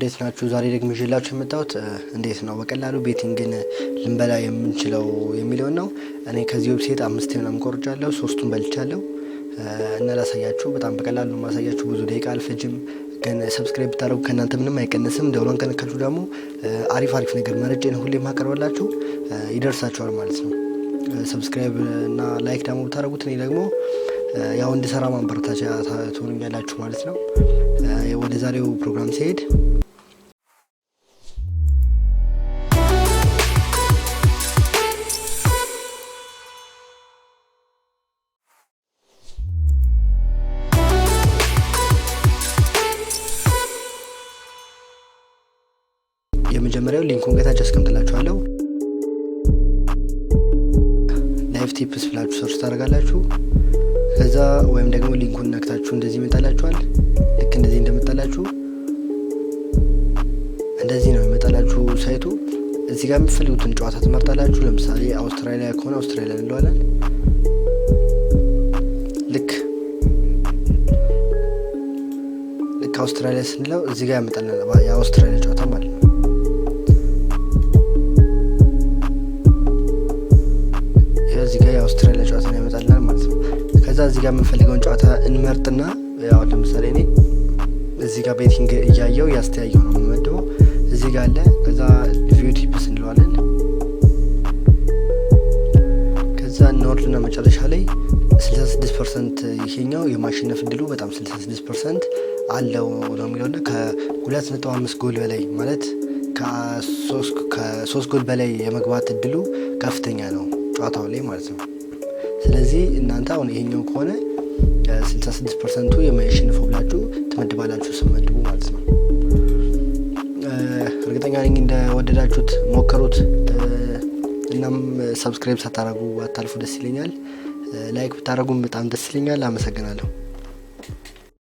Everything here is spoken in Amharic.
እንዴት ናችሁ? ዛሬ ደግሞ ይዤላችሁ የመጣሁት እንዴት ነው በቀላሉ ቤቲንግን ልንበላ የምንችለው የሚለው ነው። እኔ ከዚህ ዌብሳይት 5 ምናምን ቆርጫለሁ፣ 3ቱን በልቻለሁ እና ላሳያችሁ። በጣም በቀላሉ ነው ማሳያችሁ፣ ብዙ ደቂቃ አልፈጅም። ግን ሰብስክራይብ ብታደርጉ ከእናንተ ምንም አይቀንስም። ደውሏን ከነካችሁ ደግሞ አሪፍ ነገር መረጃ ነው ሁሌ ማቀርበላችሁ ይደርሳችኋል ማለት ነው። ሰብስክራይብ እና ላይክ ደግሞ ብታደርጉት እኔ ደግሞ ያው እንድሰራ ማበረታቻ ትሆኑኛላችሁ ማለት ነው። ወደ ዛሬው ፕሮግራም ሲሄድ የመጀመሪያው ሊንኩን ከታች አስቀምጥላችኋለሁ። ላይቭ ቲፕስ ብላችሁ ሰርች ታደርጋላችሁ። ከዛ ወይም ደግሞ ሊንኩን ነክታችሁ እንደዚህ ይመጣላችኋል። ልክ እንደዚህ እንደመጣላችሁ እንደዚህ ነው ይመጣላችሁ ሳይቱ። እዚህ ጋር የምትፈልጉትን ጨዋታ ትመርጣላችሁ። ለምሳሌ አውስትራሊያ ከሆነ አውስትራሊያ እንለዋለን። ልክ አውስትራሊያ ስንለው እዚህ ጋር ያመጣልናል የአውስትራሊያ ጨዋታ ማለት ነው። እዚህ ጋር የአውስትራሊያ ጨዋታ ያመጣልናል ማለት ነው። ከዛ እዚህ ጋር የምንፈልገውን ጨዋታ እንመርጥና ያው ለምሳሌ እኔ እዚህ ጋር ቤቲንግ እያየው ያስተያየው ነው የምመድበው። እዚህ ጋር አለ። ከዛ ቪው ቲፕስ እንለዋለን። ከዛ እንወርድና መጨረሻ ላይ 66% ይሄኛው የማሸነፍ እድሉ በጣም 66% አለው ነው የሚለውና ከ2.5 ጎል በላይ ማለት ከ3 ጎል በላይ የመግባት እድሉ ከፍተኛ ነው ጨዋታው ላይ ማለት ነው። ስለዚህ እናንተ አሁን ይሄኛው ከሆነ 66% የማይሸነፈው ብላችሁ ትመድባላችሁ ስመድቡ ማለት ነው። እርግጠኛ ነኝ እንደወደዳችሁት ሞከሩት። እናም ሰብስክራይብ ሳታደርጉ አታልፉ፣ ደስ ይለኛል። ላይክ ብታደርጉም በጣም ደስ ይለኛል። አመሰግናለሁ።